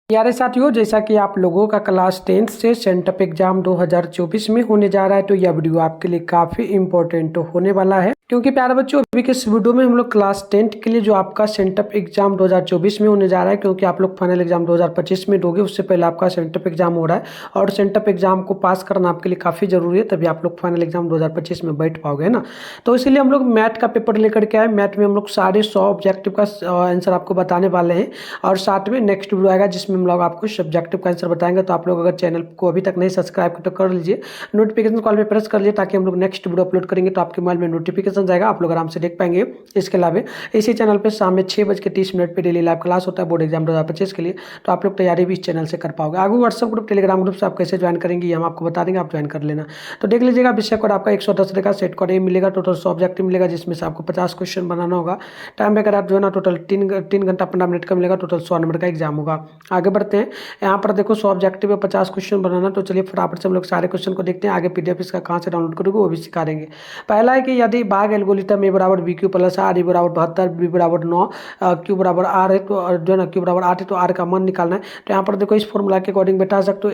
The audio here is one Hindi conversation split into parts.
यारे साथियों, जैसा कि आप लोगों का क्लास 10th से सेंटअप एग्जाम 2024 में होने जा रहा है, तो यह वीडियो आपके लिए काफ़ी इंपॉर्टेंट होने वाला है। क्योंकि प्यारे बच्चों, अभी के इस वीडियो में हम लोग क्लास 10th के लिए जो आपका सेंटअप एग्जाम 2024 में होने जा रहा है, क्योंकि आप लोग फाइनल एग्जाम 2025 में दोगे, उससे पहले आपका सेंटअप एग्जाम हो रहा है और सेंटअप एग्जाम को पास करना आपके लिए काफ़ी जरूरी है, तभी आप लोग फाइनल एग्जाम 2025 में बैठ पाओगे, है ना। तो इसीलिए हम लोग मैथ का पेपर लेकर के आए। मैथ में हम लोग साढ़े 100 ऑब्जेक्टिव का आंसर आपको बताने वाले हैं और साथ में नेक्स्ट वीडियो आएगा जिसमें हम लोग आपको सब्जेक्टिव का आंसर बताएंगे। तो आप लोग अगर चैनल को अभी तक नहीं सब्सक्राइब किया तो कर लीजिए, नोटिफिकेशन कॉल पे प्रेस कर लीजिए, ताकि हम लोग नेक्स्ट वीडियो अपलोड करेंगे तो आपके मोबाइल में नोटिफिकेशन जाएगा, आप लोग आराम से देख पाएंगे। इसके अलावा इसी चैनल पर शाम में 6:30 पर डेली लाइव क्लास होता है बोर्ड एग्जाम 2025 के लिए, तो आप लोग तैयारी भी इस चैनल से कर पाओगे। आगे व्हाट्सएप ग्रुप, टेलीग्राम ग्रुप से आप कैसे ज्वाइन करेंगे ये हम आपको बता देंगे, आप ज्वाइन कर लेना। तो देख लीजिएगा, विषय कोड आपका 110 रहेगा, सेट कोड ए मिलेगा, टोटल 100 ऑब्जेक्टिव मिलेगा, जिसमें से आपको 50 क्वेश्चन बनाना होगा। टाइम वगैरह जो है ना टोटल 3 घंटा 15 मिनट का मिलेगा, टोटल 100 नंबर का एग्जाम होगा। आगे बढ़ते हैं, यहाँ पर देखो 100 ऑब्जेक्टिव है, 50 क्वेश्चन बनाना। तो चलिए फटाफट से हम लोग सारे क्वेश्चन को देखते हैं। आगे पीडीएफ इसका कहाँ से डाउनलोड करोगे वो भी सिखा देंगे। पहला है कि यदि भाग एल्गोरिथम ए बराबर बी क्यू प्लस आर, ई बराबर 72, बी बराबर 9, क्यू बराबर आर है, तो जो है ना क्यू बराबर 8 है, तो आर का मान निकालना है। तो यहाँ पर देखो इस फॉर्मूला के अकॉर्डिंग बैठा सकते हो।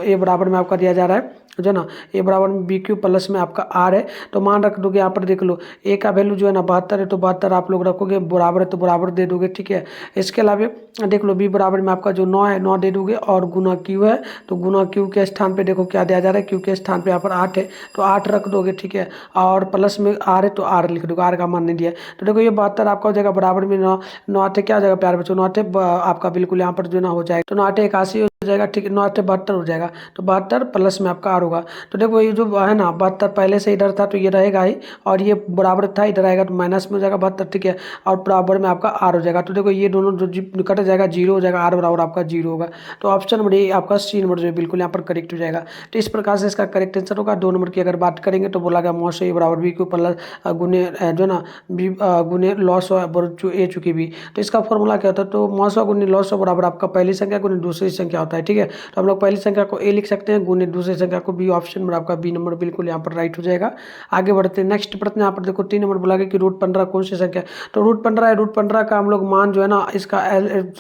ए बराबर में आपका दिया जा रहा है जो ना ए बराबर में बी क्यू प्लस में आपका आर है, तो मान रख दोगे। यहाँ पर देख लो ए का वैल्यू जो है ना 72 है, तो 72 आप लोग रखोगे, बराबर है तो बराबर दे दोगे, ठीक है। इसके अलावा देख लो बी बराबर में आपका जो 9 है 9 दे दोगे, और गुना क्यू है तो गुना क्यू के स्थान पे देखो क्या दिया जा रहा है, क्यू के स्थान पे यहाँ पर 8 है तो 8 रख दोगे, ठीक है। और प्लस में आर है तो आर लिख दोगे, आर का मान नहीं दिया है। तो देखो ये 72 आपका हो जाएगा, बराबर में 9 9 क्या हो जाएगा प्यारे बच्चों, 9 आपका बिल्कुल यहाँ पर जो ना हो जाएगा, तो 9 81 हो जाएगा, ठीक है। 9 72 हो जाएगा, तो 72 प्लस में आपका आर होगा। तो देखो ये जो है ना 72 पहले से इधर था तो ये रहेगा ही, और ये बराबर था इधर आएगा तो माइनस में हो जाएगा 72, ठीक है। और बराबर में आपका आर हो जाएगा। तो देखो ये दोनों जो कट जाएगा 0 हो जाएगा, आर बराबर आपका 0 होगा। तो ऑप्शन नंबर ए आपका सी नंबर जो है बिल्कुल यहाँ पर करेक्ट हो जाएगा। तो इस प्रकार से इसका करेक्ट आंसर होगा। 2 नंबर की अगर बात करेंगे तो बोला गया मॉस ए बराबर बी क्यू प्लस गुने जो ना बी गुने लॉस ए चुकी बी। तो इसका फॉर्मूला क्या होता है, तो मॉस गुने लॉस बराबर आपका पहली संख्या गुने दूसरी संख्या होता है, ठीक है। तो हम लोग पहली संख्या को ए लिख सकते हैं, गुने दूसरी संख्या को बी। ऑप्शन नंबर आपका बी नंबर बिल्कुल यहाँ पर राइट हो जाएगा। आगे बढ़ते हैं, नेक्स्ट प्रश्न यहाँ पर देखो 3 नंबर बोला गया कि रूट 15 कौन सी संख्या। तो रूट 15 है, रूट 15 का हम लोग मान जो है ना इसका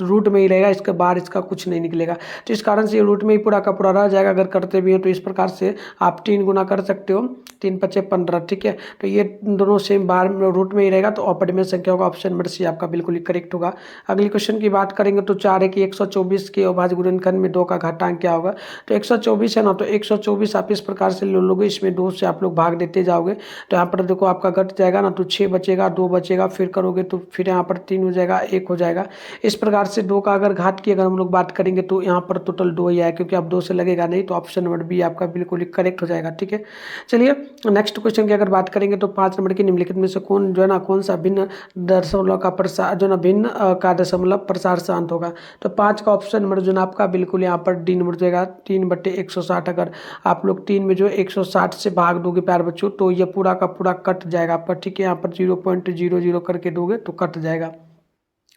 रूट में ही रहेगा, इसके बाहर इसका कुछ नहीं निकलेगा। तो इस कारण से ये रूट में ही पूरा का पूरा रह जाएगा। अगर करते भी हैं तो इस प्रकार से आप 3 गुना कर सकते हो, 3 5 15, ठीक है। तो ये दोनों सेम बाहर रूट में ही रहेगा, तो अपरिमेय संख्या होगा। ऑप्शन नंबर सी आपका बिल्कुल ही करेक्ट होगा। अगली क्वेश्चन की बात करेंगे तो 4 है कि 124 के अभाज्य गुणनखंड में 2 का घातांक क्या होगा। तो 124 है ना, तो 124 आप इस प्रकार से ले लोगे, इसमें 2 से आप लोग भाग देते जाओगे, तो यहाँ पर देखो आपका घट जाएगा ना, तो 6 बचेगा, 2 बचेगा, फिर करोगे तो फिर यहाँ पर 3 हो जाएगा, 1 हो जाएगा। इस प्रकार से 2 का अगर घात की अगर हम लोग बात करेंगे तो यहाँ पर टोटल 2 ही आया, क्योंकि अब 2 से लगेगा नहीं। तो ऑप्शन नंबर बी आपका बिल्कुल ही करेक्ट हो जाएगा, ठीक है। चलिए नेक्स्ट क्वेश्चन की अगर बात करेंगे तो 5 नंबर की निम्नलिखित में से कौन जो है ना कौन सा भिन्न दशमलव का प्रसार जो ना भिन्न का दशमलव प्रसार शांत होगा। तो 5 का ऑप्शन नंबर जो ना आपका बिल्कुल यहाँ पर डी नंबर जाएगा, 3/160। अगर आप लोग 3 में जो 160 से भाग दोगे प्यारे बच्चों, तो ये पूरा का पूरा कट जाएगा आपका, ठीक है। यहाँ पर 0.00 करके दोगे तो कट जाएगा,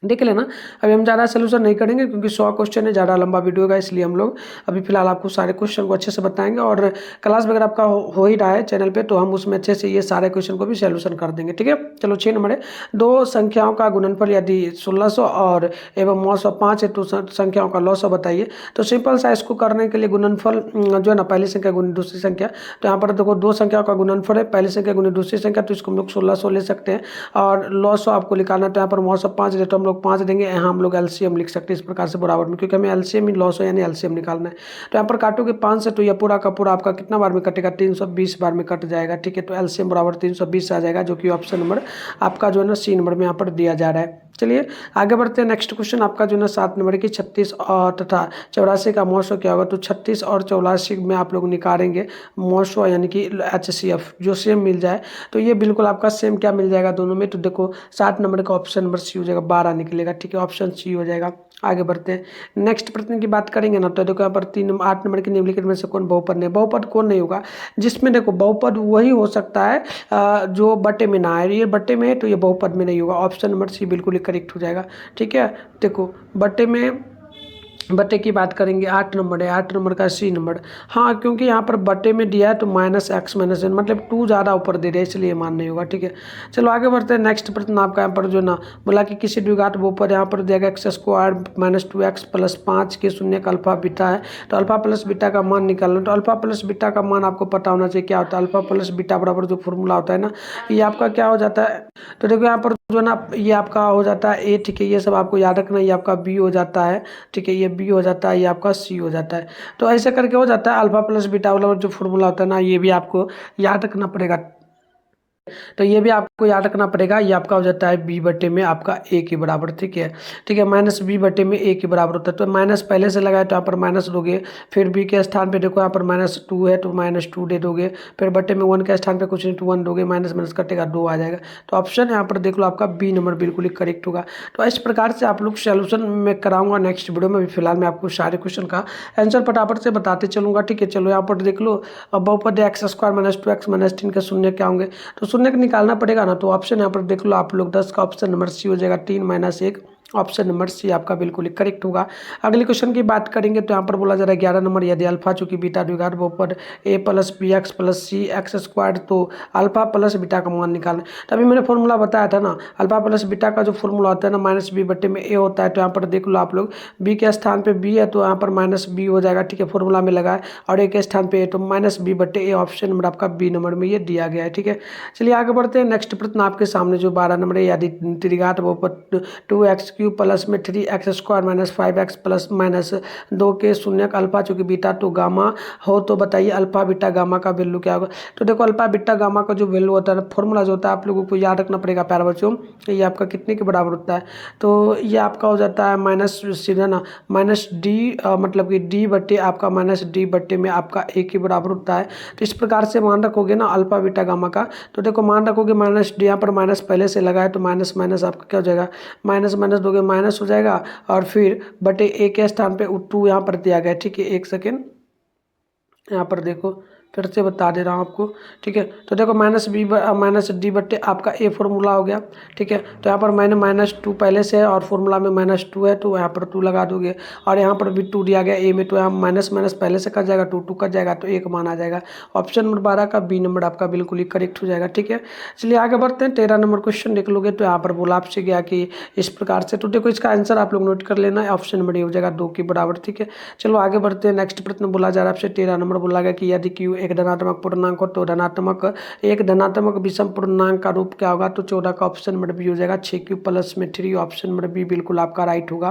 देख लेना। अभी हम ज़्यादा सोल्यूशन नहीं करेंगे क्योंकि 100 क्वेश्चन है, ज़्यादा लंबा वीडियो होगा, इसलिए हम लोग अभी फिलहाल आपको सारे क्वेश्चन को अच्छे से बताएंगे। और क्लास वगैरह आपका हो ही रहा है चैनल पे, तो हम उसमें अच्छे से ये सारे क्वेश्चन को भी सोल्यूशन कर देंगे, ठीक है। चलो 6 नंबर है, 2 संख्याओं का गुणनफल यदि 1600 और एवं 905 है तो संख्याओं का लॉस बताइए। तो सिंपल सा इसको करने के लिए गुणनफल जो है ना पहली संख्या गुने दूसरी संख्या, तो यहाँ पर देखो 2 संख्याओं का गुणनफल है, पहली संख्या गुने दूसरी संख्या, तो इसको हम लोग 1600 ले सकते हैं। और लॉस आपको निकालना है, तो यहाँ पर 905 है तो हम लोग 5 देंगे, यहाँ हम लोग एलसीएम लिख सकते हैं इस प्रकार से बराबर में, क्योंकि हमें एलसीएम ही लॉस हो यानी एलसीएम निकालना है। तो यहाँ पर काटोगे 5 से, तो यह पूरा का पूरा आपका कितना बार में कटेगा, 320 बार में कट जाएगा, ठीक है। तो एलसीएम बराबर 320 आ जाएगा, जो कि ऑप्शन नंबर आपका जो है ना सी नंबर में यहाँ पर दिया जा रहा है। चलिए आगे बढ़ते हैं, नेक्स्ट क्वेश्चन आपका जो है ना 7 नंबर की 36 और तथा 84 का मौसो क्या होगा। तो 36 और 84 में आप लोग निकालेंगे मौसो यानी कि HCF जो सेम मिल जाए, तो ये बिल्कुल आपका सेम क्या मिल जाएगा दोनों में। तो देखो 7 नंबर का ऑप्शन नंबर सी हो जाएगा, 12 निकलेगा, ठीक है। ऑप्शन सी हो जाएगा। आगे बढ़ते हैं, नेक्स्ट प्रश्न की बात करेंगे ना, तो देखो यहाँ पर 8 नंबर की निम्नलिखित में से कौन बहुपद नहीं। बहुपद कौन नहीं होगा, जिसमें देखो बहुपद वही हो सकता है जो बट्टे में ना है। ये बट्टे में है तो ये बहुपद में नहीं होगा। ऑप्शन नंबर सी बिल्कुल ही करेक्ट हो जाएगा, ठीक है। देखो बट्टे में बटे की बात करेंगे 8 नंबर है, 8 नंबर का सी नंबर। हाँ, क्योंकि यहाँ पर बटे में दिया है तो -x-n मतलब 2 ज़्यादा ऊपर दे रहे हैं, इसलिए मान नहीं होगा। ठीक है, चलो आगे बढ़ते हैं। नेक्स्ट प्रश्न आपका यहाँ पर जो ना बोला कि किसी द्विघात बहुपद यहाँ पर दिया गया x² - 2x + 5 के शून्य अल्फा बीटा है, तो अल्फा प्लस बीटा का मान निकालना। तो अल्फा प्लस बीटा का मान आपको पता होना चाहिए क्या होता है। अल्फा प्लस बीटा बराबर जो फॉर्मूला होता है ना, ये आपका क्या हो जाता है। तो देखो यहाँ पर जो ना ये आपका हो जाता है ए। ठीक है, ये सब आपको याद रखना। ये आपका बी हो जाता है। ठीक है, ये बी हो जाता है, ये आपका सी हो जाता है। तो ऐसे करके हो जाता है। अल्फा प्लस बीटा वाला जो फॉर्मूला होता है ना, ये भी आपको याद रखना पड़ेगा। तो ये भी आपको याद रखना पड़ेगा। ये आपका हो जाता है बी बटे में आपका ए के बराबर। ठीक है, ठीक है, माइनस बी बटे में ए के बराबर होता है। तो माइनस पहले से लगाए तो यहाँ पर माइनस दोगे, फिर बी के स्थान पे देखो यहाँ पर -2 है तो -2 दे दोगे, फिर बटे में 1 के स्थान पे कुछ नहीं तो 1 दोगे, माइनस माइनस कटेगा 2 आ जाएगा। तो ऑप्शन यहाँ पर देख लो आपका बी नंबर बिल्कुल ही करेक्ट होगा। तो इस प्रकार से आप लोग सोल्यूशन में कराऊंगा नेक्स्ट वीडियो में। भी फिलहाल मैं आपको सारे क्वेश्चन का आंसर फटाफट से बताते चलूंगा। ठीक है, चलो यहाँ पर देख लो। अब बहुपद x² - 2x - 3 के शून्य क्या होंगे, तो शून्य को निकालना पड़ेगा ना। तो ऑप्शन यहाँ पर देख लो आप लोग 10 का ऑप्शन नंबर सी हो जाएगा, 3 - 1। ऑप्शन नंबर सी आपका बिल्कुल ही करेक्ट होगा। अगले क्वेश्चन की बात करेंगे तो यहाँ पर बोला जा रहा है 11 नंबर, यदि अल्फा चूंकि बीटा द्विघात बहुपद a + bx + c(x²) तो अल्फा प्लस बीटा का मान निकालना। तभी मैंने फॉर्मूला बताया था ना, अल्फा प्लस बीटा का जो फॉर्मूला होता है ना -b बटे में a होता है। तो यहाँ पर देख लो आप लोग b के स्थान पे b है तो यहाँ पर -b हो जाएगा। ठीक है, फॉर्मूला में लगा है, और a के स्थान पे a तो -b बटे a। ऑप्शन नंबर आपका बी नंबर में ये दिया गया है। ठीक है, चलिए आगे बढ़ते हैं। नेक्स्ट प्रश्न आपके सामने जो 12 नंबर है, यदि त्रिघात बहुपद 2x³ प्लस में 3x² - 5x प्लस -2 के शून्य अल्फा चूंकि बीटा तो गामा हो, तो बताइए अल्फा बीटा गामा का वैल्यू क्या होगा। तो देखो अल्फा बीटा गामा का जो वैल्यू होता है, फॉर्मूला जो होता है आप लोगों को याद रखना पड़ेगा प्यारे बच्चों। ये आपका कितने के बराबर होता है, तो ये आपका हो जाता है माइनस सीधा ना -d मतलब कि d बटे आपका -d बटे में आपका a के बराबर होता है। तो इस प्रकार से मान रखोगे ना अल्फा बीटा गामा का। तो देखो मान रखोगे -d, यहाँ पर माइनस पहले से लगा है तो माइनस माइनस आपका क्या हो जाएगा, माइनस माइनस दोगे माइनस हो जाएगा, और फिर बटे a के स्थान पे 2 यहाँ पर दिया गया। ठीक है, एक सेकेंड यहाँ पर देखो फिर से बता दे रहा हूँ आपको। ठीक है, तो देखो -d बट्टे आपका a फॉर्मूला हो गया। ठीक है, तो यहाँ पर मैंने -2 पहले से है और फॉर्मूला में -2 है तो यहाँ पर 2 लगा दोगे, और यहाँ पर भी 2 दिया गया a में, तो यहाँ माइनस माइनस पहले से कट जाएगा, 2 कट जाएगा तो 1 मान आ जाएगा। ऑप्शन नंबर 12 का बी नंबर आपका बिल्कुल ही करेक्ट हो जाएगा। ठीक है, चलिए आगे बढ़ते हैं। 13 नंबर क्वेश्चन देख लोगे तो यहाँ पर बोला आपसे गया कि इस प्रकार से, तो देखो इसका आंसर आप लोग नोट कर लेना है। ऑप्शन नंबर ये हो जाएगा 2 के बराबर। ठीक है, चलो आगे बढ़ते हैं। नेक्स्ट प्रश्न बोला जा रहा है आपसे 13 नंबर, बोला गया कि यदि क्यू एक धनात्मक पूर्णांक हो तो एक धनात्मक विषम पूर्णांक का रूप क्या होगा। तो 14 का ऑप्शन नंबर बी हो जाएगा, 6q प्लस में 3। ऑप्शन नंबर बी बिल्कुल आपका राइट होगा।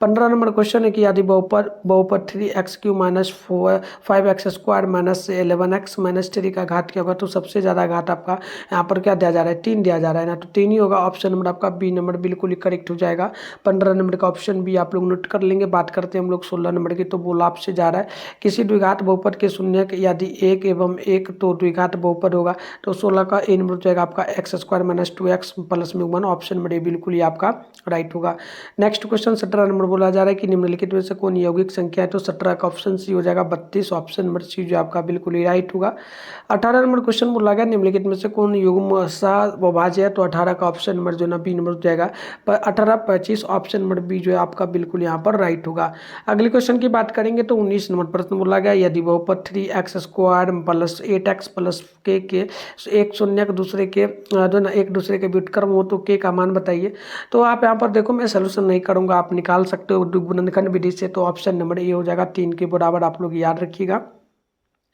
15 नंबर क्वेश्चन है कि यदि बहुपद 3x³ - 5x² - 11x - 3 का घात क्या होगा। तो सबसे ज़्यादा घात आपका यहाँ पर क्या दिया जा रहा है, 3 दिया जा रहा है ना, तो 3 ही होगा। ऑप्शन नंबर आपका बी नंबर बिल्कुल ही करेक्ट हो जाएगा। 15 नंबर का ऑप्शन बी आप लोग नोट कर लेंगे। बात करते हैं हम लोग 16 नंबर की, तो बोला आपसे जा रहा है किसी द्विघात बहुपद के शून्य यदि 1 एवं 1 तो द्विघात बहुपद होगा। तो 16 का ए नंबर हो जाएगा आपका x² - 2x प्लस में 1। ऑप्शन नंबर ए बिल्कुल ही आपका राइट होगा। नेक्स्ट क्वेश्चन 17 नंबर बोला जा रहा है कि निम्नलिखित में से कौन यौगिक संख्या है। तो 17 का ऑप्शन सी हो जाएगा 32। ऑप्शन नंबर सी जो आपका बिल्कुल ही राइट होगा। 18 नंबर क्वेश्चन बोला गया निम्नलिखित में से कौन युग्म सह है। तो 18 का ऑप्शन नंबर जो ना बी नंबर हो जाएगा 18 25। ऑप्शन नंबर बी जो है आपका बिल्कुल यहाँ पर राइट होगा। अगले क्वेश्चन की बात करेंगे तो 19 नंबर प्रश्न बोला गया यदि बहुपद 3x² प्लस 8x प्लस के एक शून्य दूसरे के जो ना एक दूसरे के व्युत्क्रम हो तो के का मान बताइए। तो आप यहाँ पर देखो मैं सोल्यूशन नहीं करूंगा, आप निकाल सकते हो गुणनखंड विधि से। तो ऑप्शन नंबर ए हो जाएगा 3 के बराबर, आप लोग याद रखिएगा।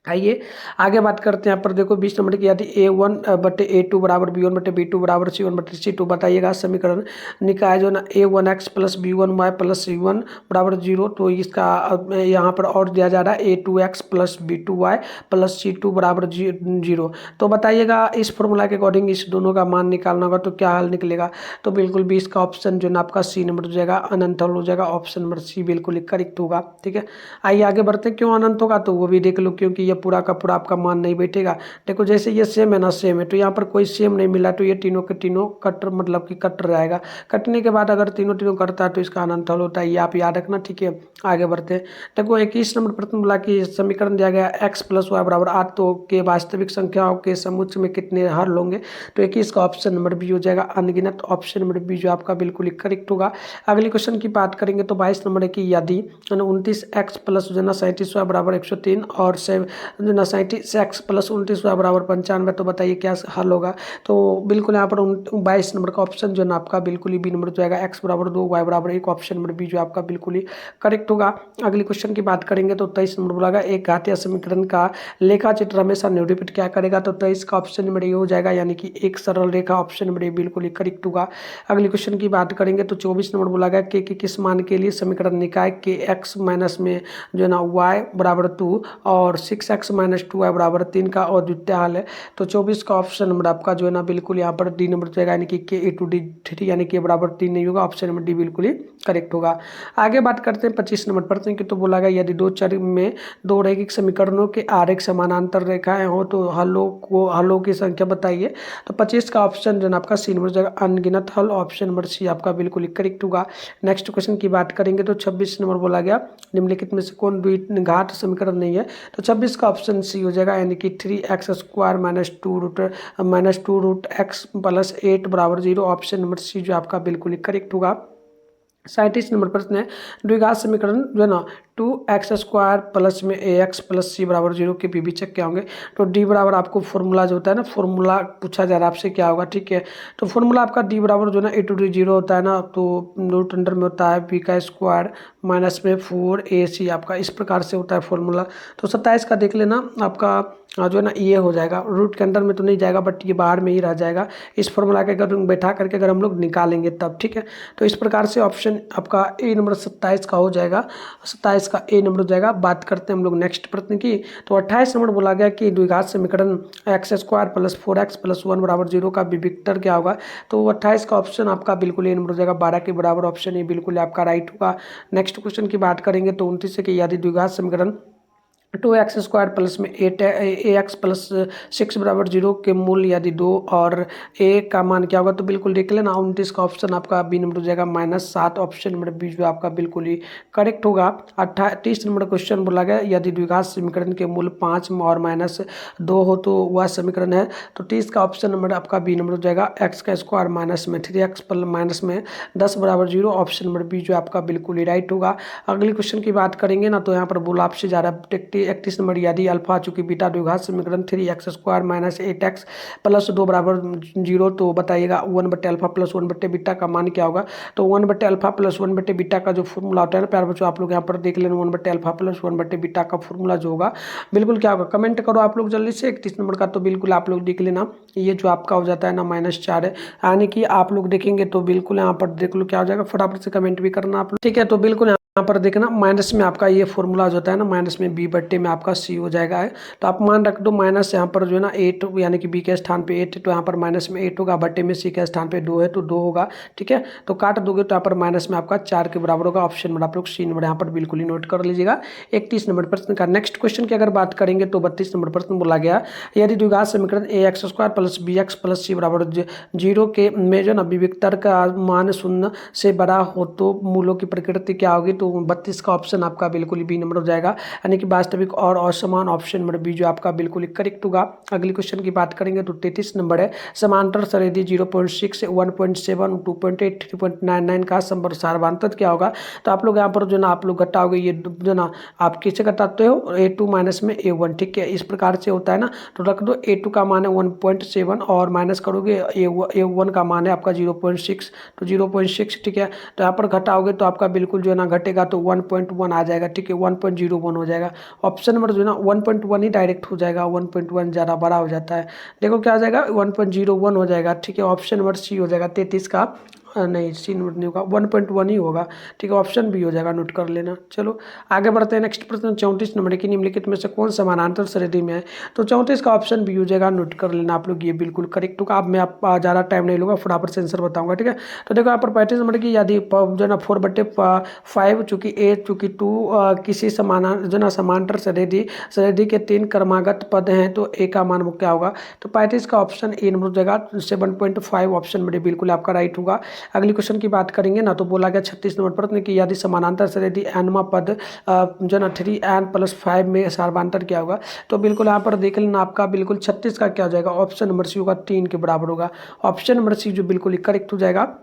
आइए आगे बात करते हैं। यहाँ पर देखो 20 नंबर की यदि a1 बटे a2 बराबर b1 बटे b2 बराबर c1 बटे c2 बताइएगा समीकरण निकाय जो ना a1x plus b1y plus c1 बराबर 0। तो इसका यहाँ पर और दिया जा रहा है a2x plus b2y plus c2 बराबर 0। तो बताइएगा इस फॉर्मूला के अकॉर्डिंग इस दोनों का मान निकालना होगा तो क्या हल निकलेगा। तो बिल्कुल 20 का ऑप्शन जो ना आपका सी नंबर हो जाएगा, अनंत हल हो जाएगा। ऑप्शन नंबर सी बिल्कुल करेक्ट होगा। ठीक है, आइए आगे बढ़ते हैं। क्यों अनंत होगा तो वो भी देख लो, क्योंकि ये पूरा का पूरा आपका मान नहीं बैठेगा। देखो जैसे ये सेम है ना, सेम है, तो यहाँ पर कोई सेम नहीं मिला तो ये तीनों के तीनों कट मतलब कि कट रहेगा। कटने के बाद अगर तीनों तीनों कटता है तो इसका अनंत हल होता है, ये आप याद रखना। ठीक है, आगे बढ़ते हैं। देखो 21 नंबर प्रश्न बोला कि समीकरण दिया गया x प्लस वाई बराबर 8 तो के वास्तविक संख्याओं के समुच्चय में कितने हल होंगे। तो 21 का ऑप्शन नंबर बी हो जाएगा अनगिनत, ऑप्शन नंबर बी जो आपका बिल्कुल करेक्ट होगा। अगले क्वेश्चन की बात करेंगे तो 22 नंबर है कि यदि 29x प्लस जो ना 37y बराबर 103 और जो ना 37x प्लस 29y बराबर 95, तो बताइए क्या हल होगा। तो बिल्कुल यहाँ पर 22 नंबर का ऑप्शन जो ना आपका बिल्कुल ही बी नंबर जो आएगा, x बराबर 2 y बराबर 1, ऑप्शन नंबर बी जो आपका बिल्कुल ही करेक्ट होगा। अगले क्वेश्चन की बात करेंगे तो 23 नंबर बोला गया एक घातीय समीकरण का लेखा चित्र हमेशा निरूपित क्या करेगा। तो 23 का ऑप्शन नंबर ये हो जाएगा, यानी कि एक सरल रेखा, ऑप्शन नंबर ये बिल्कुल ही करेक्ट होगा। अगले क्वेश्चन की बात करेंगे तो 24 नंबर बोला गया के किस मान के लिए समीकरण निकाय के x माइनस में जो है ना y बराबर 2 और 6x माइनस 2y बराबर 3 का अद्वितीय हल है। तो 24 का ऑप्शन नंबर आपका जो है ना बिल्कुल यहाँ पर डी नंबर जाएगा, यानी कि के ए टू डी थ्री, यानी कि बराबर 3 नहीं होगा, ऑप्शन नंबर डी बिल्कुल ही करेक्ट होगा। आगे बात करते हैं 25 नंबर प्रश्न की। तो बोला गया यदि दो चर में दो रैखिक समीकरणों के आरेख समानांतर रेखाएं हो तो हलों की संख्या बताइए। तो 25 का ऑप्शन जो है आपका सी नंबर जाएगा अनगिनत हल, ऑप्शन नंबर सी आपका बिल्कुल करेक्ट होगा। नेक्स्ट क्वेश्चन की बात करेंगे तो 26 नंबर बोला गया निम्नलिखित में से कौन द्विघात समीकरण नहीं है। तो 26 का ऑप्शन सी हो जाएगा, यानी कि 3x square minus two root x plus 8 बराबर 0, ऑप्शन नंबर सी जो आपका बिल्कुल करेक्ट होगा। 37 नंबर प्रश्न है द्विघात समीकरण जो है ना 2x स्क्वायर प्लस में ax प्लस सी बराबर 0 के विभाजक क्या होंगे। तो डी बराबर आपको फॉर्मूला जो होता है ना, फॉर्मूला पूछा जा रहा है आपसे क्या होगा। ठीक है, तो फॉर्मूला आपका डी बराबर जो है ना ए टू डी 0 होता है ना, तो रूट अंडर में होता है बी का स्क्वायर माइनस में 4ac, आपका इस प्रकार से होता है फॉर्मूला। तो 27 का देख लेना आपका जो है ना ये हो जाएगा, रूट के अंदर में तो नहीं जाएगा बट ये बाहर में ही रह जाएगा। इस फॉर्मूला के अगर बैठा करके अगर हम लोग निकालेंगे तब, ठीक है, तो इस प्रकार से ऑप्शन आपका ए नंबर 27 का हो जाएगा, 27 का ए नंबर हो जाएगा। बात करते हैं हम लोग नेक्स्ट प्रश्न की। तो 28 नंबर बोला गया कि द्विघात समीकरण x square plus 4x plus 1 बराबर 0 का विविक्तर क्या होगा। तो 28 का ऑप्शन आपका बिल्कुल ए नंबर हो जाएगा, 12 के बराबर, ऑप्शन ए बिल्कुल आपका राइट होगा। नेक्स्ट क्वेश्चन की बात करेंगे तो 29 से कि यदि द्विघात समीकरण 2x स्क्वायर प्लस में 8x प्लस 6 बराबर 0 के मूल यदि 2 और a का मान क्या होगा। तो बिल्कुल देख लेना 29 का ऑप्शन आपका बी नंबर हो जाएगा -7, ऑप्शन नंबर बी जो आपका बिल्कुल ही करेक्ट होगा। 38 नंबर क्वेश्चन बोला गया यदि द्विघात समीकरण के मूल 5 और -2 हो तो वह समीकरण है। तो 30 का ऑप्शन नंबर आपका बी नंबर हो जाएगा x का स्क्वायर माइनस में 3x माइनस में 10 बराबर 0, ऑप्शन नंबर बी जो आपका बिल्कुल ही राइट होगा। अगले क्वेश्चन की बात करेंगे ना, तो यहाँ पर बोला आपसे जा रहा है 31 नंबर यदि अल्फा चूंकि बीटा द्विघात समीकरण 3x square minus 8x plus 2 बराबर 0, तो बताइएगा 1/अल्फा प्लस 1/बीटा का मान क्या होगा। तो 1/अल्फा प्लस 1/बीटा का जो फॉर्मूला होता है ना प्यारे बच्चों, आप लोग यहाँ पर देख लेना 1/अल्फा प्लस 1/बीटा का फॉर्मूला जो होगा बिल्कुल क्या होगा, कमेंट करो आप लोग जल्दी से। 31 नंबर का तो बिल्कुल आप लोग देख लेना, ये जो आपका हो जाता है ना -4 है, यानी कि आप लोग देखेंगे तो बिल्कुल यहाँ पर देख लो क्या हो जाएगा, फटाफट से कमेंट भी करना आप लोग, ठीक है। तो बिल्कुल यहाँ पर देखना माइनस में आपका ये फॉर्मूला जो होता है ना, माइनस में b/, में आपका c हो जाएगा है। तो आप मान रख दो माइनस यहाँ पर जो है ना 8, यानी कि b के स्थान पे 8 है, तो यहाँ पर माइनस में 8 होगा, बट्टे में c के स्थान पे 2 है तो 2 होगा, ठीक है। तो काट दोगे तो यहाँ पर माइनस में आपका 4 के बराबर होगा, ऑप्शन नंबर आप लोग सी नंबर यहाँ पर बिल्कुल ही नोट कर लीजिएगा। 31 नंबर प्रश्न का नेक्स्ट क्वेश्चन की अगर बात करेंगे तो 32 नंबर प्रश्न बोला गया यदि द्विघात समीकरण ax square plus bx plus c बराबर 0 के में जो ना विविक्तर का मान 0 से बड़ा हो तो मूलों की प्रकृति क्या होगी। तो 32 का ऑप्शन आपका बिल्कुल बी नंबर हो जाएगा, यानी कि वास्तविक और असमान, ऑप्शन नंबर बी जो आपका बिल्कुल करेक्ट होगा। अगली क्वेश्चन की बात करेंगे तो 33 नंबर है समांतर सरिदी 0.6 1.7 2.8 3.99 का सार्वधातुक क्या होगा। तो आप लोग यहाँ पर जो ना आप लोग घटाओगे, ये जो ना आप किससे घटाते हो a2 माइनस में a1, ठीक है, इस प्रकार से होता है ना। तो रख दो a2 का मान है 1.7 और माइनस करोगे a1 का मान है आपका 0.6, तो 0.6, ठीक है। तो यहाँ पर घटाओगे तो आपका बिल्कुल जो है ना घटेगा तो 1.1 आ जाएगा, ठीक है, 1.01 हो जाएगा। ऑप्शन नंबर जो है ना 1.1 ही डायरेक्ट हो जाएगा, 1.1 ज़्यादा बड़ा हो जाता है, देखो क्या हो जाएगा 1.01 हो जाएगा, ठीक है, ऑप्शन नंबर सी हो जाएगा 33 का नहीं सी नंबर नहीं होगा, 1.1 ही होगा। ठीक है, ऑप्शन बी हो जाएगा, नोट कर लेना। चलो आगे बढ़ते हैं। नेक्स्ट प्रश्न 34 नंबर की निम्नलिखित में से कौन समानांतर श्रेणी में है? तो 34 का ऑप्शन बी हो जाएगा, नोट कर लेना आप लोग, ये बिल्कुल करेक्ट होगा। अब मैं आप ज़्यादा टाइम नहीं लूँगा, फटाफट से आंसर बताऊंगा। ठीक है, तो देखो यहाँ पर 35 नंबर की यदि जो ना 4/5 चूँकि ए चूँकि 2 किसी जो ना समांतर श्रेणी के 3 क्रमागत पद हैं तो ए का मान वो क्या होगा? तो 35 का ऑप्शन ए नंबर हो जाएगा, 7.5 ऑप्शन में बिल्कुल आपका राइट होगा। अगली क्वेश्चन की बात करेंगे ना, तो बोला गया 36 नंबर प्रश्न की यदि समानांतर श्रेणी एनवा पद जो ना 3n+5 में सार्वधातर क्या होगा? तो बिल्कुल यहाँ पर देख लेना आपका बिल्कुल 36 का क्या हो जाएगा? ऑप्शन नंबर सी होगा, 3 के बराबर होगा। ऑप्शन नंबर सी जो बिल्कुल करेक्ट हो जाएगा।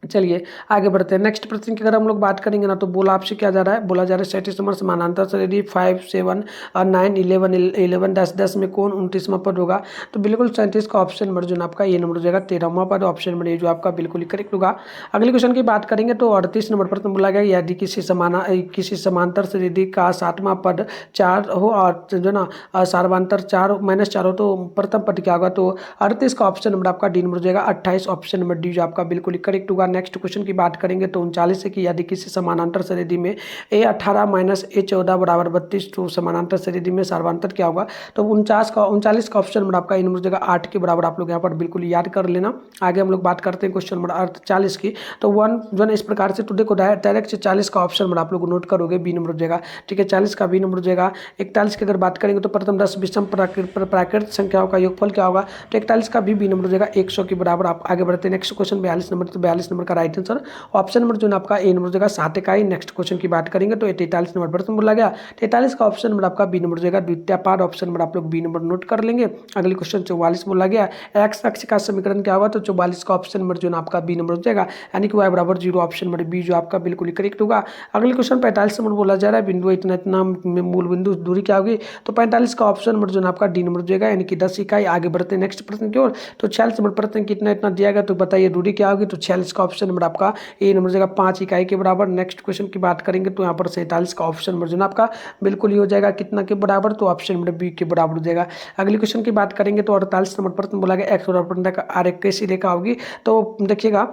चलिए आगे बढ़ते हैं। नेक्स्ट प्रश्न की अगर हम लोग बात करेंगे ना, तो बोला आपसे क्या जा रहा है? बोला जा रहा है 37 नंबर समानांतर श्रेणी 5, 7 और 9, 11, 10 में कौन 29वां पद होगा? तो बिल्कुल 37 का ऑप्शन नंबर जो ना आपका ये नंबर हो जाएगा, 13वां पद। ऑप्शन नंबर ये जो आपका बिल्कुल करेक्ट होगा। अगले क्वेश्चन की बात करेंगे तो 38 नंबर प्रश्न बोला गया यदि किसी समांतर श्रेणी का 7वां पद 4 हो और जो ना सार्वधातर 4 हो तो प्रथम पद क्या होगा? तो 38 का ऑप्शन नंबर आपका डी नंबर हो जाएगा। 28 ऑप्शन नंबर डी जो आपका बिल्कुल करेक्ट होगा। नेक्स्ट क्वेश्चन की बात करेंगे तो 39 से कि यदि किसी समानांतर श्रेणी में a18 - a14 बराबर 32 तो समानांतर श्रेणी में सार्वधातर क्या होगा? तो 39 का ऑप्शन नंबर आपका इन नंबर जगह 8 के बराबर आप लोग यहाँ पर बिल्कुल याद कर लेना। आगे हम लोग बात करते हैं क्वेश्चन नंबर 48 की। तो 1 जो है इस प्रकार से, तो देखो डायरेक्ट से 40 का ऑप्शन नंबर आप लोग नोट करोगे, बी नंबर हो जाएगा। ठीक है, 40 का बी नंबर हो जाएगा। 41 की अगर बात करेंगे तो प्रथम 10 विषम प्राकृतिक संख्याओं का योगफल क्या होगा? तो 41 का बी नंबर हो जाएगा 100 के बराबर। आप आगे बढ़ते हैं। नेक्स्ट क्वेश्चन 42 नंबर, तो 42 नंबर का राइट आंसर ऑप्शन नंबर जो है आपका ए नंबर हो जाएगा 7 इकाई। नेक्स्ट क्वेश्चन की बात करेंगे तो 43 नंबर प्रश्न बोला गया, 43 का ऑप्शन नंबर आपका बी नंबर हो जाएगा द्वितीय पाद। ऑप्शन नंबर आप लोग बी नंबर नोट कर लेंगे। अगली क्वेश्चन 44 बोला गया एक्स अक्ष का समीकरण क्या होगा? तो 44 का ऑप्शन नंबर जो है आपका बी नंबर हो जाएगा, यानी कि y बराबर 0। ऑप्शन नंबर बी जो आपका बिल्कुल करेक्ट होगा। अगले क्वेश्चन 45 नंबर बोला जा रहा है बिंदु इतना इतना मूल बिंदु दूरी क्या होगी? तो 45 का ऑप्शन नंबर जो है आपका डी नंबर हो जाएगा, यानी कि 10 इकाई। आगे बढ़ते हैं नेक्स्ट प्रश्न की ओर। तो 46 नंबर प्रश्न कितना इतना दिया गया, तो बताइए दूरी क्या होगी? तो 46 का ऑप्शन नंबर आपका ए नंबर जगह 5 इकाई के बराबर। नेक्स्ट क्वेश्चन की बात करेंगे तो यहाँ पर 47 का ऑप्शन नंबर जो है आपका बिल्कुल ही हो जाएगा कितना के बराबर? तो ऑप्शन नंबर बी के बराबर हो जाएगा। अगली क्वेश्चन की बात करेंगे तो 48 नंबर प्रश्न बोला गया एक्स और का आरेख कैसी रेखा होगी? तो देखिएगा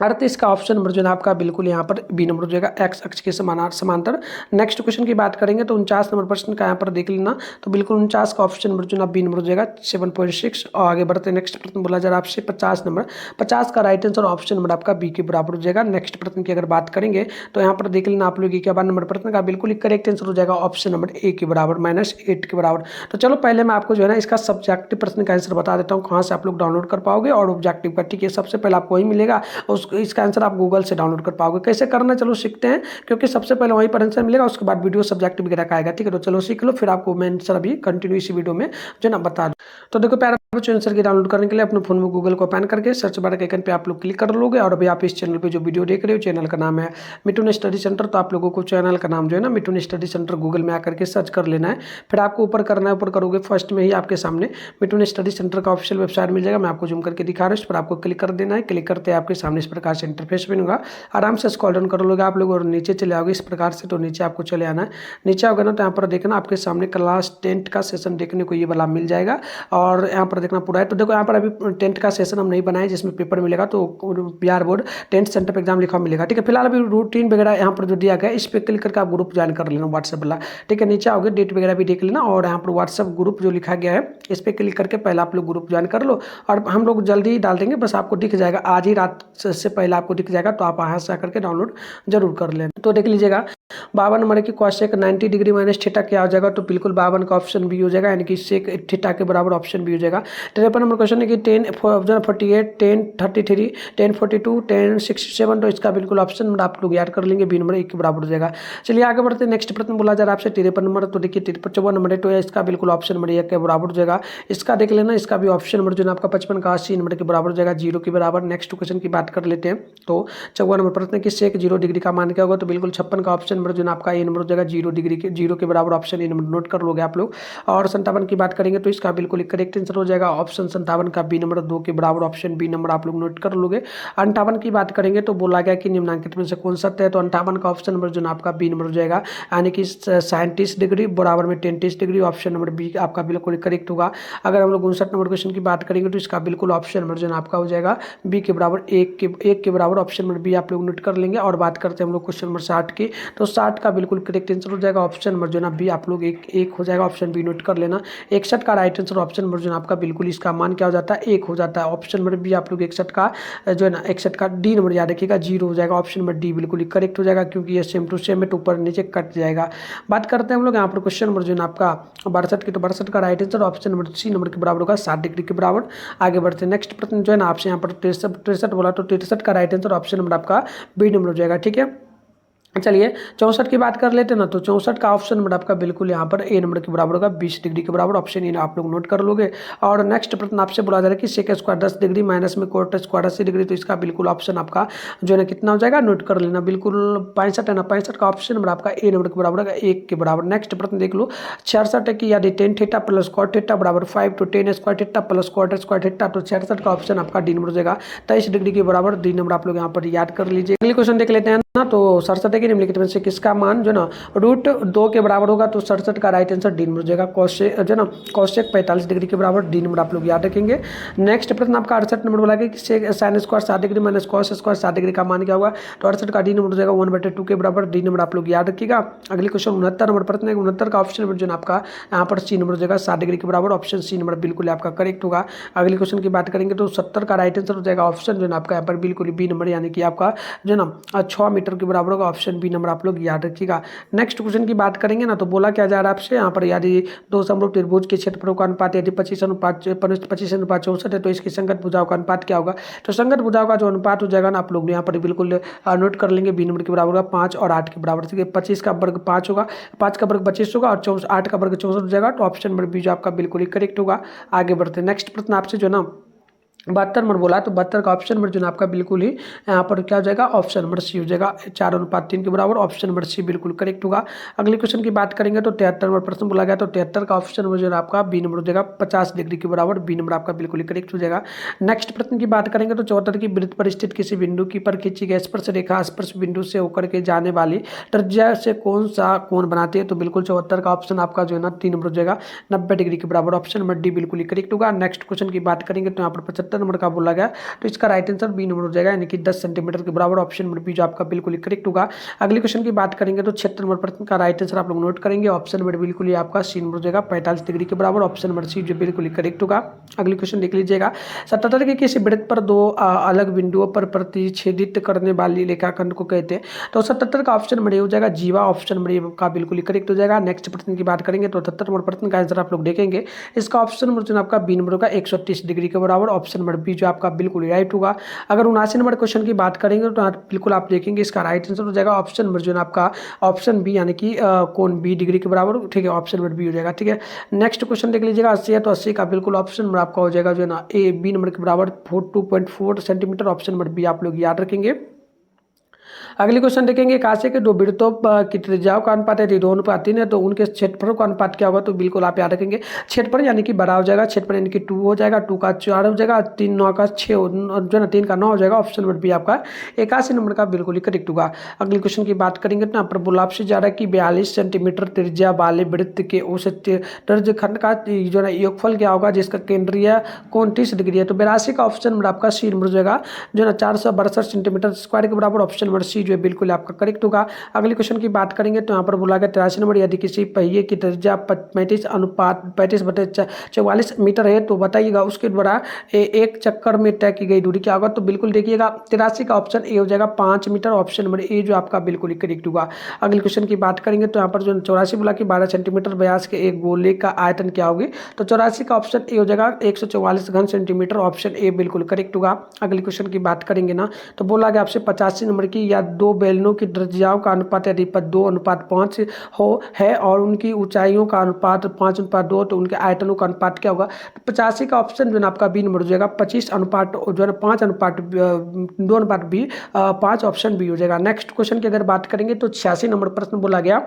38 का ऑप्शन नंबर जो है आपका बिल्कुल यहाँ पर बी नंबर हो जाएगा, एक्स अक्ष के समांतर। नेक्स्ट क्वेश्चन की बात करेंगे तो 49 नंबर प्रश्न का यहाँ पर देख लेना, तो बिल्कुल 49 का ऑप्शन नंबर जो है बी नंबर हो जाएगा 7.6। और आगे बढ़ते हैं। नेक्स्ट प्रश्न बोला जा रहा है आपसे 50 नंबर, 50 का राइट आंसर ऑप्शन नंबर आपका बी के बराबर हो जाएगा। नेक्स्ट प्रश्न की अगर बात करेंगे तो यहाँ पर देख लेना आप लोग क्या 52 नंबर प्रश्न का बिल्कुल करेक्ट आंसर हो जाएगा ऑप्शन नंबर ए के बराबर -8 के बराबर। तो चलो पहले मैं आपको जो है ना इसका सब्जेक्टिव प्रश्न का आंसर बता देता हूँ, कहाँ से आप लोग डाउनलोड कर पाओगे और ऑब्जेक्टिव का। ठीक है, सबसे पहले आपको वही मिलेगा, इसका आंसर आप गूगल से डाउनलोड कर पाओगे। कैसे करना चलो सीखते हैं, क्योंकि सबसे पहले वहीं पर आंसर मिलेगा, उसके बाद वीडियो सब्जेक्ट वगैरह का आएगा। ठीक है, तो चलो सीख लो, फिर आपको मैं आंसर अभी कंटिन्यू इसी वीडियो में जो ना बता दूं। तो देखो प्यारे बच्चों, आंसर की डाउनलोड करने के लिए अपने फोन में गूगल को ओपन करके सर्च बार के आइकन पे आप लोग क्लिक कर लोगे। और अभी आप इस चैनल पे जो वीडियो देख रहे हो, चैनल का नाम है मिठुन स्टडी सेंटर। तो आप लोगों को चैनल का नाम जो है ना मिठुन स्टडी सेंटर गूगल में आकर के सर्च कर लेना है। फिर आपको ऊपर करना है, ऊपर करोगे फर्स्ट में ही आपके सामने मिठुन स्टडी सेंटर का ऑफिशियल वेबसाइट मिल जाएगा। मैं आपको जूम करके दिखा रहा हूँ, इस पर आपको क्लिक कर देना है। क्लिक करते आपके सामने इस प्रकार से इंटरफेस बनेगा। आराम से स्क्रॉल डाउन कर लोगे आप लोग और नीचे चले आओगे इस प्रकार से। तो नीचे आपको चले आना है। नीचे आओगे ना तो यहाँ पर देखना आपके सामने क्लास 10 का सेशन देखने को ये वाला मिल जाएगा। और यहाँ पर देखना पूरा है। तो देखो यहाँ पर अभी 10 का सेशन हम नहीं बनाए जिसमें पेपर मिलेगा, तो बिहार बोर्ड 10th सेंटर पर एग्जाम लिखा मिलेगा। ठीक है, फिलहाल अभी रूटीन वगैरह यहाँ पर जो दिया गया है इस पर क्लिक करके आप ग्रुप ज्वाइन कर लेना व्हाट्सएप वाला। ठीक है, नीचे आओगे डेट वगैरह भी देख लेना और यहाँ पर व्हाट्सएप ग्रुप जो लिखा गया है इस पर क्लिक करके पहले आप लोग ग्रुप ज्वाइन कर लो। और हम लोग जल्दी ही डाल देंगे, बस आपको दिख जाएगा आज ही रात से पहले आपको दिख जाएगा। तो आप यहाँ से आकर के डाउनलोड जरूर कर लेना। तो देख लीजिएगा 52 नंबर की क्वेश्चन 90 डिग्री माइनस थीटा क्या हो जाएगा? तो बिल्कुल 52 का ऑप्शन बी हो जाएगा, यानी कि सेक थीटा के बराबर ऑप्शन बी हो जाएगा। 53 नंबर क्वेश्चन है कि 1048 1033 1042 1067, तो इसका बिल्कुल ऑप्शन नंबर आप लोग याद कर लेंगे, बी नंबर 1 के बराबर हो जाएगा। चलिए आगे बढ़ते हैं। नेक्स्ट प्रश्न बोला जा रहा है आपसे 53 नंबर, तो देखिए 54 नंबर है तो इसका बिल्कुल ऑप्शन नंबर 1 के बराबर हो जाएगा। इसका देख लेना, इसका भी ऑप्शन नंबर जो है आपका 55 का 80 नंबर के बराबर हो जाएगा, 0 के बराबर। नेक्स्ट क्वेश्चन की बात कर लेते हैं। तो 54 नंबर प्रश्न की सेक 0 डिग्री का मान क्या होगा? तो बिल्कुल 56 का ऑप्शन नंबर जो है आपका ए नंबर हो जाएगा, 0 डिग्री के 0 के बराबर ऑप्शन ए नंबर नोट कर लोगे आप लोग। और 57 की बात करेंगे तो इसका बिल्कुल करेक्ट आंसर हो जाएगा ऑप्शन 57 का बी नंबर 2 के बराबर ऑप्शन बी नंबर आप लोग नोट कर लोगे। 58 की बात करेंगे तो बोला गया कि निम्नांकित में से कौन सत्य है? तो 58 का ऑप्शन नंबर जो है आपका बी नंबर हो जाएगा, यानी कि 37 डिग्री बराबर में 33 डिग्री। ऑप्शन नंबर बी आपका बिल्कुल करेक्ट होगा। अगर हम लोग 59 नंबर क्वेश्चन की बात करेंगे तो इसका बिल्कुल ऑप्शन नंबर जो है आपका हो जाएगा बी के बराबर 1 के बराबर ऑप्शन नंबर बी आप लोग नोट कर लेंगे। और बात करते हैं हम लोग क्वेश्चन नंबर 60 की, तो 60 का बिल्कुल करेक्ट आंसर हो जाएगा ऑप्शन नंबर जो ना बी आप लोग एक हो जाएगा, ऑप्शन बी नोट कर लेना। 61 का राइट आंसर ऑप्शन नंबर जो आपका बिल्कुल इसका मान क्या हो जाता है 1 हो जाता है। ऑप्शन नंबर बी आप लोग 61 का जो है ना 61 का डी नंबर याद रखिएगा 0 हो जाएगा। ऑप्शन नंबर डी बिल्कुल करेक्ट हो जाएगा, क्योंकि ये सेम टू सेम है, तो ऊपर नीचे कट जाएगा। बात करते हैं हम लोग यहाँ पर क्वेश्चन नंबर जो है आपका 62 की, तो 62 का right answer option number C number के बराबर होगा 60 डिग्री के बराबर। आगे बढ़ते हैं नेक्स्ट प्रश्न जो है ना आपसे यहाँ पर 63 बोला, तो 63 का राइट आंसर ऑप्शन नंबर आपका बी नंबर हो जाएगा। ठीक है, चलिए 64 की बात कर लेते हैं ना, तो 64 का ऑप्शन नंबर आपका बिल्कुल यहाँ पर ए नंबर के बराबर होगा 20 डिग्री के बराबर। ऑप्शन ए आप लोग नोट कर लोगे। और नेक्स्ट प्रश्न आपसे बोला जा रहा है कि सेक स्क्वायर 10 डिग्री माइनस में कोट स्क्वायर 80 डिग्री, तो इसका बिल्कुल ऑप्शन आपका जो है ना कितना हो जाएगा नोट कर लेना। बिल्कुल 65 है ना, 65 का ऑप्शन नंबर आपका ए नंबर के बराबर होगा 1 के बराबर। नेक्स्ट प्रश्न देख लो 66 है कि यदि tan theta plus cot theta बराबर 5 तो tan square theta plus cot square theta, तो 66 का ऑप्शन आपका डी नंबर हो जाएगा 23 डिग्री के बराबर। डी नंबर आप लोग यहाँ पर याद कर लीजिए। अगले क्वेश्चन देख लेते हैं ना, तो 67 की निम्नलिखित में से किसका मान जो ना √2 के बराबर होगा, तो 67 का राइट आंसर डी नंबर हो जाएगा। कोशेक जो ना कोशेक 45 डिग्री के बराबर, डी नंबर आप लोग याद रखेंगे। नेक्स्ट प्रश्न आपका 68 नंबर बोला कि sine square 60 degree minus cos square 60 degree का मान क्या होगा, तो 68 का डी नंबर हो जाएगा 1/2 के बराबर। डी नंबर आप लोग याद रखिएगा। अगले क्वेश्चन 69 नंबर प्रश्न है, 69 का ऑप्शन नंबर जो आपका यहाँ पर सी नंबर हो जाएगा 60 डिग्री के बराबर। ऑप्शन सी नंबर बिल्कुल आपका करेक्ट होगा। अगले क्वेश्चन की बात करेंगे तो 70 का राइट आंसर हो जाएगा ऑप्शन जो आपका यहाँ पर बिल्कुल बी नंबर, यानी कि आपका जो ना 6 मीटर के बराबर होगा। ऑप्शन बी नंबर आप लोग याद रखिएगा। नेक्स्ट क्वेश्चन की बात करेंगे ना, तो बोला क्या जा रहा है आपसे यहाँ पर, यदि दो समरूप त्रिभुज के क्षेत्रफल का अनुपात यदि 25:64 है, तो इसकी संगत भुजाओं का अनुपात क्या होगा, तो संगत भुजाओं का जो अनुपात हो जाएगा ना आप लोग यहाँ पर बिल्कुल नोट कर लेंगे। बी नंबर के बराबर होगा 5 और 8 के बराबर। ठीक है, 25 का वर्ग 5 होगा, 5 का वर्ग 25 होगा और 8 का वर्ग 64 हो जाएगा। तो ऑप्शन नंबर बी जो आपका बिल्कुल ही करेक्ट होगा। आगे बढ़ते हैं नेक्स्ट प्रश्न आपसे जो ना 72 नंबर बोला, तो 72 का ऑप्शन नंबर जो आपका बिल्कुल ही यहाँ पर क्या हो जाएगा ऑप्शन नंबर सी हो जाएगा 4:3 के बराबर। ऑप्शन नंबर सी बिल्कुल करेक्ट होगा। अगले क्वेश्चन की बात करेंगे तो 73 नंबर प्रश्न बोला गया, तो 73 का ऑप्शन नंबर जो आपका बी नंबर हो जाएगा 50 डिग्री के बराबर। बी नंबर आपका बिल्कुल ही करेक्ट हो जाएगा। नेक्स्ट प्रश्न की बात करेंगे तो 74 की वृत्त पर स्थित किसी बिंदु की पर खींची गई स्पर्श रेखा स्पर्श बिंदु से होकर के जाने वाली त्रिज्या से कौन सा कोण बनाती है, तो बिल्कुल 74 का ऑप्शन आपका जो है ना 3 नंबर हो जाएगा 90 डिग्री के बराबर। ऑप्शन नंबर डी बिल्कुल ही करेक्ट होगा। नेक्स्ट क्वेश्चन की बात करेंगे तो यहाँ पर 75 नंबर का बोला गया, तो इसका राइट आंसर बी नंबर हो जाएगा, यानी कि 10 सेंटीमीटर के बराबर। ऑप्शन नंबर बी जो आपका बिल्कुल करेक्ट होगा। अगले क्वेश्चन की बात करेंगे तो 76 नंबर प्रश्न का राइट आंसर आप लोग नोट करेंगे। ऑप्शन नंबर बिल्कुल ही आपका सी नंबर हो जाएगा 45 डिग्री के बराबर। ऑप्शन नंबर सी जो बिल्कुल करेक्ट होगा। अगले क्वेश्चन देख लीजिएगा 77 के किसी वृत्त पर दो अलग बिंदुओं पर प्रतिच्छेदित करने वाली रेखाखंड को कहते हैं, तो 77 का ऑप्शन नंबर हो जाएगा जीवा। ऑप्शन नंबर का बिल्कुल करेक्ट हो जाएगा। नेक्स्ट प्रश्न की बात करेंगे तो 78 नंबर प्रश्न का आंसर आप लोग देखेंगे, इसका ऑप्शन नंबर जो आपका बी नंबर होगा 130 डिग्री के बराबर। ऑप्शन नंबर बी जो आपका बिल्कुल राइट होगा। अगर 79 नंबर क्वेश्चन की बात करेंगे तो बिल्कुल आप देखेंगे इसका राइट आंसर हो जाएगा ऑप्शन नंबर जो है आपका ऑप्शन बी, यानी कि कोण बी डिग्री के बराबर। ठीक है, ऑप्शन नंबर बी हो जाएगा। ठीक है, नेक्स्ट क्वेश्चन देख लीजिएगा 80 है, तो 80 का बिल्कुल ऑप्शन नंबर आपका हो जाएगा जो है ना ए बी नंबर के बराबर 2.4 सेंटीमीटर। ऑप्शन नंबर बी आप लोग याद रखेंगे। अगले क्वेश्चन देखेंगे कांसे के दो वृत्तों की त्रिज्याओं का अनुपात यदि 2:3 है, तो उनके क्षेत्रफल का अनुपात क्या होगा, तो बिल्कुल आप याद रखेंगे क्षेत्रफल यानी कि बड़ा हो जाएगा। क्षेत्रफल यानी कि 2 हो जाएगा, 2 का 4 हो जाएगा, 3 9 का 6 जो ना 3 का 9 हो जाएगा। ऑप्शन नंबर बी आपका 81 नंबर का बिल्कुल ही करेक्ट होगा। अगले क्वेश्चन की बात करेंगे तो यहाँ पर बोला आपसे जा रहा है कि 42 सेंटीमीटर त्रिज्या वाले वृत्त के उस त्रिज्यखंड का जो है योगफल क्या होगा जिसका केंद्रीय कोण 30 डिग्री है, तो 82 का ऑप्शन नंबर आपका सी नंबर हो जाएगा जो ना 462 सेंटीमीटर स्क्वायर के बराबर। ऑप्शन नंबर सी जो है बिल्कुल आपका करेक्ट होगा। अगले क्वेश्चन की बात करेंगे तो यहाँ पर बोला गया 83 नंबर, यदि किसी पहिए की त्रिज्या 35/44 मीटर है, तो बताइएगा उसके द्वारा एक चक्कर में तय की गई दूरी क्या होगा, तो बिल्कुल देखिएगा 83 का ऑप्शन ए हो जाएगा 5 मीटर। ऑप्शन नंबर ए जो आपका बिल्कुल करेक्ट होगा। अगले क्वेश्चन की बात करेंगे तो यहाँ पर जो 84 बोला कि 12 सेंटीमीटर व्यास के एक गोले का आयतन क्या होगी, तो 84 का ऑप्शन ए हो जाएगा 144 घन सेंटीमीटर। ऑप्शन ए बिल्कुल करेक्ट होगा। अगले क्वेश्चन की बात करेंगे ना, तो बोला गया आपसे 85 नंबर की या दो बेलनों की त्रिज्याओं का अनुपात यदि 2:5 हो है और उनकी ऊंचाइयों का अनुपात 5:2, तो उनके आयतनों का अनुपात क्या होगा, तो 85 का ऑप्शन जो है आपका बी नंबर हो जाएगा 25 अनुपात जो है 5:2:5 ऑप्शन बी हो जाएगा। नेक्स्ट क्वेश्चन की अगर बात करेंगे तो 86 नंबर प्रश्न बोला गया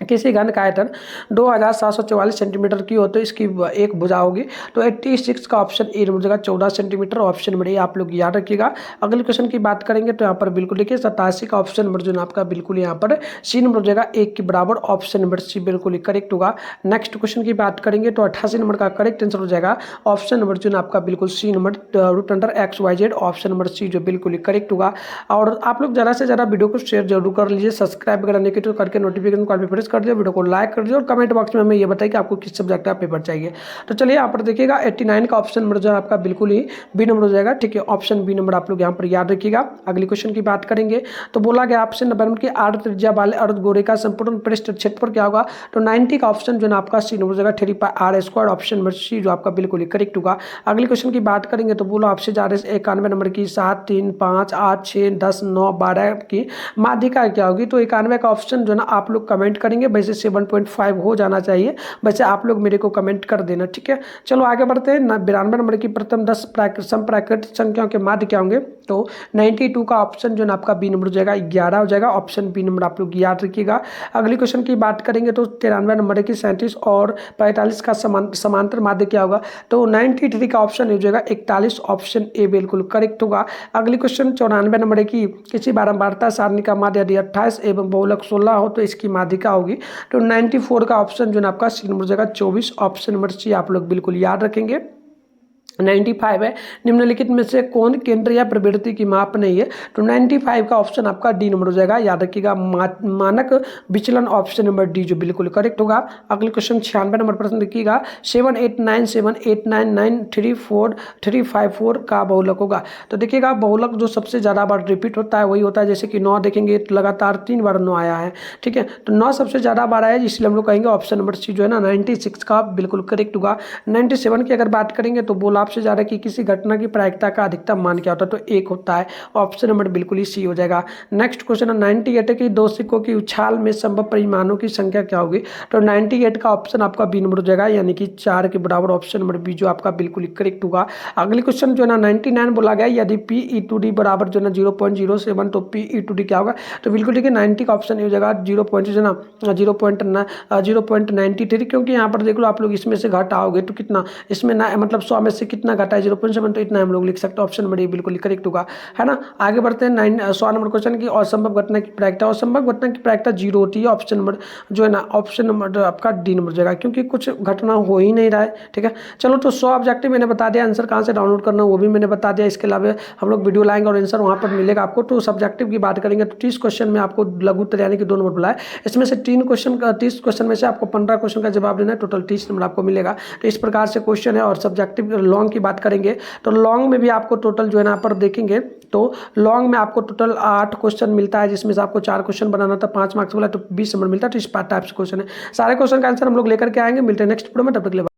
किसी घन का आयतन 2744 सेंटीमीटर की हो तो इसकी एक भुजा होगी। तो 86 का ऑप्शन ए नंबर जगह 14 सेंटीमीटर, ऑप्शन नंबर ए आप लोग याद रखिएगा। अगले क्वेश्चन की बात करेंगे तो यहाँ पर बिल्कुल देखिए 87 का ऑप्शन नंबर जो है आपका बिल्कुल यहाँ पर सी नंबर जगह 1 के बराबर, ऑप्शन नंबर सी बिल्कुल करेक्ट होगा। नेक्स्ट क्वेश्चन की बात करेंगे तो 88 नंबर का करेक्ट आंसर हो जाएगा ऑप्शन नंबर जो है आपका बिल्कुल C number √XYZ, option number C जो बिल्कुल करेक्ट होगा। और आप लोग ज़्यादा से ज़्यादा वीडियो को शेयर जरूर कर लीजिए, सब्सक्राइब वगैरह नहीं तो करके नोटिफिकेशन कॉल पर प्रेस कर दिया, वीडियो को लाइक कर दिया और कमेंट बॉक्स में हमें ये बताइए कि आपको किस सब्जेक्ट का पेपर चाहिए। तो चलिए यहाँ पर देखिएगा 89 का ऑप्शन नंबर जो है आपका बिल्कुल ही बी नंबर हो जाएगा। ठीक है, ऑप्शन बी नंबर आप लोग यहाँ पर याद रखिएगा। अगली क्वेश्चन की बात करेंगे तो बोला गया ऑप्शन नंबर की 8 त्रिज्या वाले अर्धगोले का संपूर्ण पृष्ठ क्षेत्रफल क्या होगा। तो 90 का ऑप्शन जो है आपका सी नंबर हो जाएगा 3πr², ऑप्शन नंबर सी जो आपका बिल्कुल करेक्ट होगा। अगली क्वेश्चन की बात करेंगे तो बोलो आपसे जा रहे 91 नंबर की 7, 3, 5, 8, 6, 10, 9, 12 की माध्यिका क्या होगी। तो 91 का ऑप्शन जो है ना आप लोग कमेंट करेंगे, वैसे 7.5 हो जाना चाहिए, वैसे आप लोग मेरे को कमेंट कर देना। ठीक है, चलो आगे बढ़ते हैं। 92 नंबर की प्रथम 10 समप्राकृतिक संख्याओं के माध्य क्या होंगे। तो 92 का ऑप्शन जो है आपका बी नंबर हो जाएगा 11 हो जाएगा, ऑप्शन बी नंबर आप लोग याद रखिएगा। अगली क्वेश्चन की बात करेंगे तो 93 नंबर की 37 और 45 का समांतर माध्य क्या होगा। तो 93 का ऑप्शन हो जाएगा 41, ऑप्शन ए बिल्कुल करेक्ट होगा। अगली क्वेश्चन 94 नंबर की किसी बारंबारता सारणी का माध्य यदि 28 एवं बहुलक 16 हो तो इसकी माध्यिका होगी। तो 94 का ऑप्शन जो है आपका सी नंबर हो जाएगा 24, ऑप्शन नंबर सी आप लोग बिल्कुल याद रखेंगे। 95 है निम्नलिखित में से कौन केंद्र या प्रवृत्ति की माप नहीं है। तो 95 का ऑप्शन आपका डी नंबर हो जाएगा, याद रखिएगा मानक विचलन, ऑप्शन नंबर डी जो बिल्कुल करेक्ट होगा। अगले क्वेश्चन 96 नंबर प्रश्न देखिएगा 789738435 का बहुलक होगा। तो देखिएगा बहुलक जो सबसे ज़्यादा बार रिपीट होता है वही होता है, जैसे कि 9 देखेंगे तो लगातार 3 बार 9 आया है। ठीक है, तो 9 सबसे ज़्यादा बार आया है, इसलिए हम लोग कहेंगे ऑप्शन नंबर सी जो है ना 96 का बिल्कुल करेक्ट होगा। 97 की अगर बात करेंगे तो बोला आपसे जा रहा है कि किसी घटना की प्रायिकता का अधिकतम मान क्या होता है। तो 1 होता है, ऑप्शन नंबर बिल्कुल ही सी हो जाएगा। नेक्स्ट क्वेश्चन है 98 की दो सिक्कों की उछाल में संभव परिमाणों की संख्या क्या होगी। तो 98 का ऑप्शन आपका बी नंबर हो जाएगा, यानी कि 4 के बराबर, ऑप्शन नंबर बी जो आपका बिल्कुल करेक्ट होगा। अगली क्वेश्चन जो है ना 99 बोला गया यदि Pe/d बराबर जो है ना 0.07 तो Pe/d क्या होगा। तो बिल्कुल ठीक है 90 का ऑप्शन हो जाएगा 0.93, क्योंकि यहाँ पर देख लो आप लोग इसमें से घटाओगे तो कितना इसमें ना मतलब 100 में से कितना घटा है 0.7, तो इतना हम लोग लिख सकते हैं, ऑप्शन नंबर ए बिल्कुल करेक्ट होगा, है ना। आगे बढ़ते हैं 100 नंबर क्वेश्चन की असंभव घटना की प्रायिकता। असंभव घटना की प्रायिकता 0 होती है, ऑप्शन नंबर जो है ना ऑप्शन नंबर आपका डी नंबर जाएगा, क्योंकि कुछ घटना हो ही नहीं रहा है। ठीक है, चलो तो 100 ऑब्जेक्टिव मैंने बता दिया, आंसर कहाँ से डाउनलोड करना वो भी मैंने बता दिया। इसके अलावा हम लोग वीडियो लाएंगे और आंसर वहाँ पर मिलेगा आपको। तो सब्जेक्टिव की बात करेंगे तो 30 क्वेश्चन में आपको लघु उत्तर यानी कि 2 नंबर बुलाए, इसमें से 30 क्वेश्चन में से आपको 15 क्वेश्चन का जवाब देना है, टोटल 30 नंबर आपको मिलेगा। तो इस प्रकार से क्वेश्चन है। और सब्जेक्टिव लॉन्ग की बात करेंगे तो लॉन्ग में भी आपको टोटल जो है ना पर देखेंगे तो लॉन्ग में आपको टोटल 8 क्वेश्चन मिलता है, जिसमें से आपको 4 क्वेश्चन बनाना था, 5 मार्क्स वाला, तो 20 नंबर मिलता है। तो इस टाइप से क्वेश्चन है, सारे क्वेश्चन का आंसर हम लोग लेकर के आएंगे। मिलते हैं नेक्स्ट वीडियो में, तब तक के लिए।